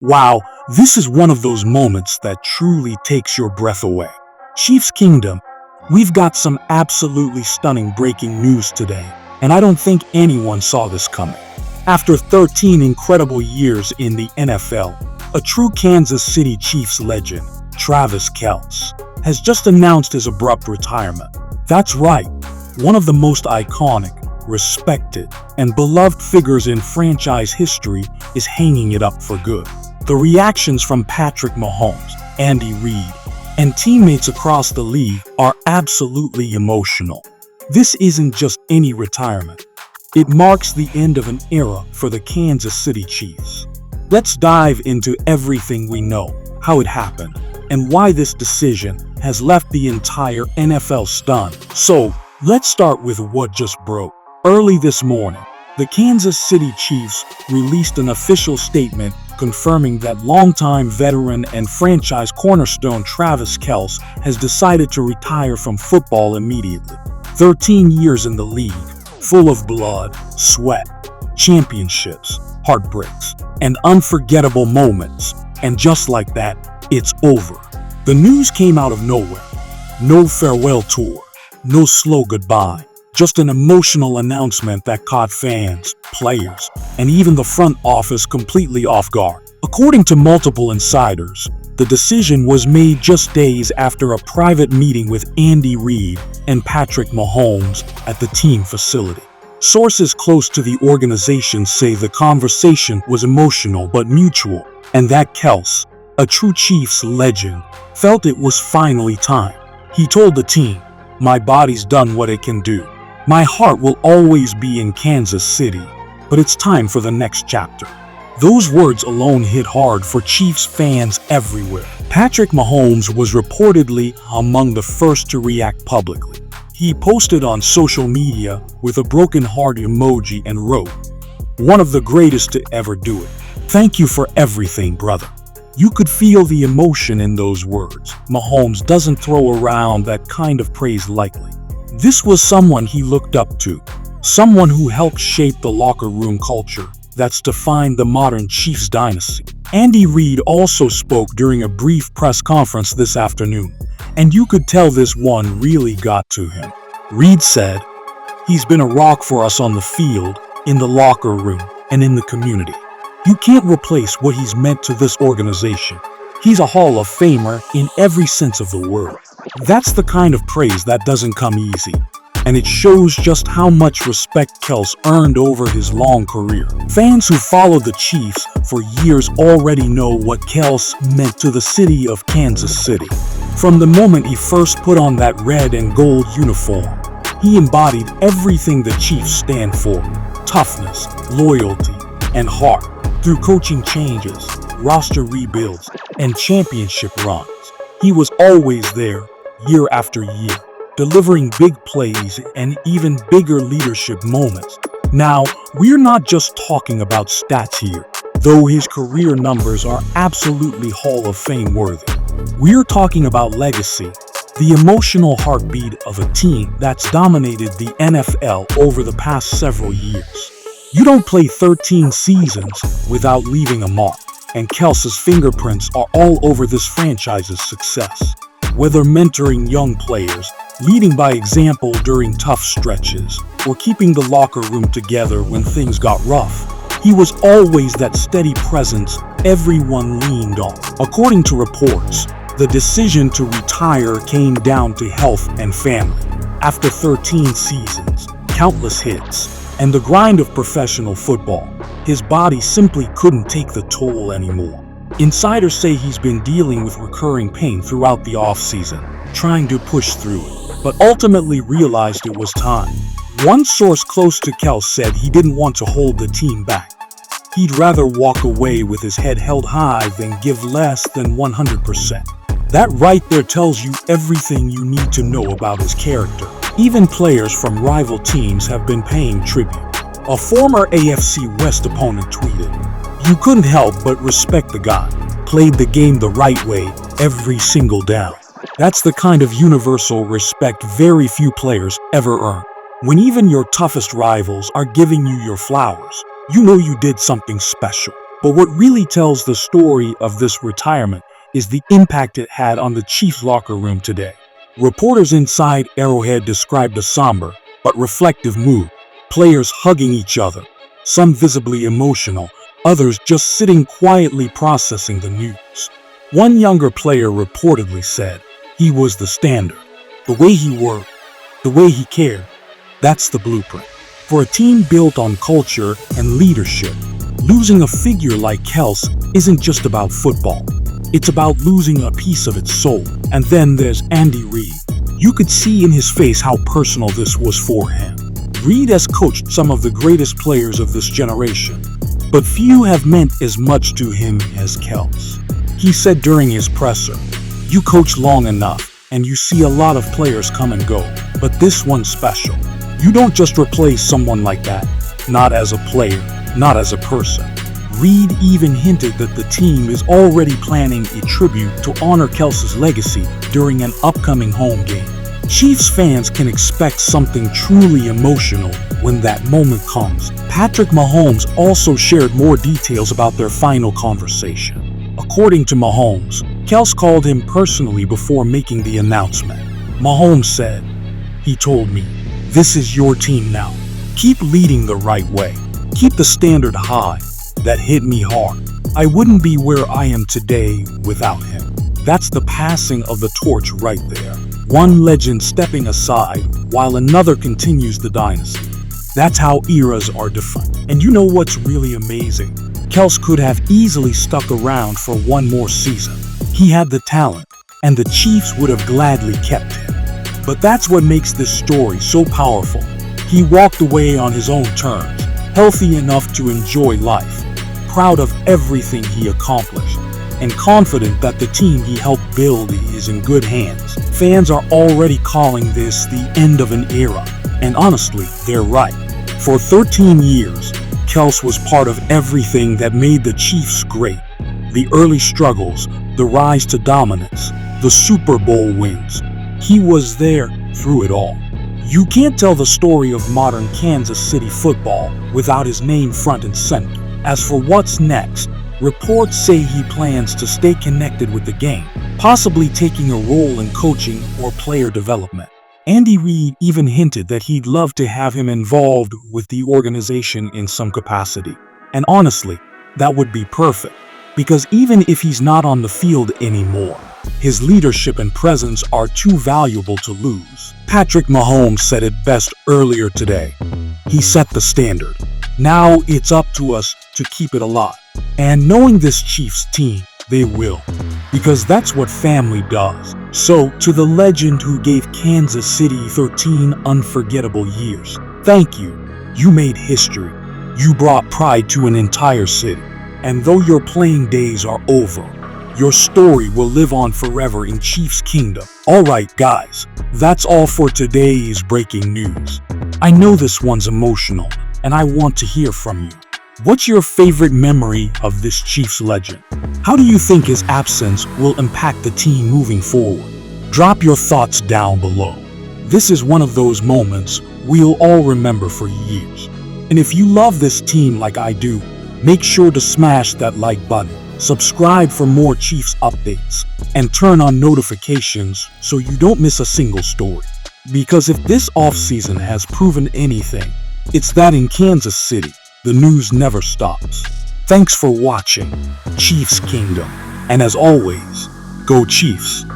Wow, this is one of those moments that truly takes your breath away. Chiefs Kingdom, we've got some absolutely stunning breaking news today, and I don't think anyone saw this coming. After 13 incredible years in the NFL, a true Kansas City Chiefs legend, Travis Kelce, has just announced his abrupt retirement. That's right, one of the most iconic, respected, and beloved figures in franchise history is hanging it up for good. The reactions from Patrick Mahomes, Andy Reid, and teammates across the league are absolutely emotional. This isn't just any retirement. It marks the end of an era for the Kansas City Chiefs. Let's dive into everything we know, how it happened, and why this decision has left the entire NFL stunned. So, let's start with what just broke. Early this morning, the Kansas City Chiefs released an official statement confirming that longtime veteran and franchise cornerstone Travis Kelce has decided to retire from football immediately. 13 years in the league, full of blood, sweat, championships, heartbreaks, and unforgettable moments. And just like that, it's over. The news came out of nowhere. No farewell tour, no slow goodbye. Just an emotional announcement that caught fans, players, and even the front office completely off guard. According to multiple insiders, the decision was made just days after a private meeting with Andy Reid and Patrick Mahomes at the team facility. Sources close to the organization say the conversation was emotional but mutual, and that Kelce, a true Chiefs legend, felt it was finally time. He told the team, "My body's done what it can do. My heart will always be in Kansas City, but it's time for the next chapter." Those words alone hit hard for Chiefs fans everywhere. Patrick Mahomes was reportedly among the first to react publicly. He posted on social media with a broken heart emoji and wrote, "One of the greatest to ever do it. Thank you for everything, brother." You could feel the emotion in those words. Mahomes doesn't throw around that kind of praise lightly. This was someone he looked up to, someone who helped shape the locker room culture that's defined the modern Chiefs dynasty. Andy Reid also spoke during a brief press conference this afternoon, and you could tell this one really got to him. Reid said, "He's been a rock for us on the field, in the locker room, and in the community. You can't replace what he's meant to this organization. He's a Hall of Famer in every sense of the word." That's the kind of praise that doesn't come easy, and it shows just how much respect Kelce earned over his long career. Fans who followed the Chiefs for years already know what Kelce meant to the city of Kansas City. From the moment he first put on that red and gold uniform, he embodied everything the Chiefs stand for: toughness, loyalty, and heart. Through coaching changes, roster rebuilds, and championship runs, he was always there, year after year, delivering big plays and even bigger leadership moments. Now, we're not just talking about stats here, though his career numbers are absolutely Hall of Fame worthy. We're talking about legacy, the emotional heartbeat of a team that's dominated the NFL over the past several years. You don't play 13 seasons without leaving a mark, and Kelce's fingerprints are all over this franchise's success. Whether mentoring young players, leading by example during tough stretches, or keeping the locker room together when things got rough, he was always that steady presence everyone leaned on. According to reports, the decision to retire came down to health and family. After 13 seasons, countless hits, and the grind of professional football, his body simply couldn't take the toll anymore. Insiders say he's been dealing with recurring pain throughout the offseason, trying to push through it, but ultimately realized it was time. One source close to Kelce said he didn't want to hold the team back. He'd rather walk away with his head held high than give less than 100%. That right there tells you everything you need to know about his character. Even players from rival teams have been paying tribute. A former AFC West opponent tweeted, "You couldn't help but respect the guy. Played the game the right way every single down." That's the kind of universal respect very few players ever earn. When even your toughest rivals are giving you your flowers, you know you did something special. But what really tells the story of this retirement is the impact it had on the Chiefs' locker room today. Reporters inside Arrowhead described a somber but reflective mood, players hugging each other, some visibly emotional, others just sitting quietly processing the news. One younger player reportedly said, "He was the standard. The way he worked, the way he cared, that's the blueprint." For a team built on culture and leadership, losing a figure like Kels isn't just about football. It's about losing a piece of its soul. And then there's Andy Reid. You could see in his face how personal this was for him. Reid has coached some of the greatest players of this generation, but few have meant as much to him as Kels. He said during his presser, "You coach long enough, and you see a lot of players come and go, but this one's special. You don't just replace someone like that, not as a player, not as a person." Reid even hinted that the team is already planning a tribute to honor Kels's legacy during an upcoming home game. Chiefs fans can expect something truly emotional when that moment comes. Patrick Mahomes also shared more details about their final conversation. According to Mahomes, Kels called him personally before making the announcement. Mahomes said, "He told me, 'This is your team now. Keep leading the right way. Keep the standard high.' That hit me hard. I wouldn't be where I am today without him." That's the passing of the torch right there. One legend stepping aside while another continues the dynasty. That's how eras are defined. And you know what's really amazing? Kels could have easily stuck around for one more season. He had the talent, and the Chiefs would have gladly kept him. But that's what makes this story so powerful. He walked away on his own terms, healthy enough to enjoy life, proud of everything he accomplished, and confident that the team he helped build is in good hands. Fans are already calling this the end of an era, and honestly, they're right. For 13 years, Kels was part of everything that made the Chiefs great. The early struggles, the rise to dominance, the Super Bowl wins. He was there through it all. You can't tell the story of modern Kansas City football without his name front and center. As for what's next, reports say he plans to stay connected with the game, possibly taking a role in coaching or player development. Andy Reid even hinted that he'd love to have him involved with the organization in some capacity. And honestly, that would be perfect, because even if he's not on the field anymore, his leadership and presence are too valuable to lose. Patrick Mahomes said it best earlier today. He set the standard. Now it's up to us to keep it alive. And knowing this Chiefs team, they will. Because that's what family does. So, to the legend who gave Kansas City 13 unforgettable years, thank you. You made history. You brought pride to an entire city. And though your playing days are over, your story will live on forever in Chiefs Kingdom. Alright guys, that's all for today's breaking news. I know this one's emotional, and I want to hear from you. What's your favorite memory of this Chiefs legend? How do you think his absence will impact the team moving forward? Drop your thoughts down below. This is one of those moments we'll all remember for years. And if you love this team like I do, make sure to smash that like button, subscribe for more Chiefs updates, and turn on notifications so you don't miss a single story. Because if this offseason has proven anything, it's that in Kansas City, the news never stops. Thanks for watching Chiefs Kingdom. And as always, go Chiefs.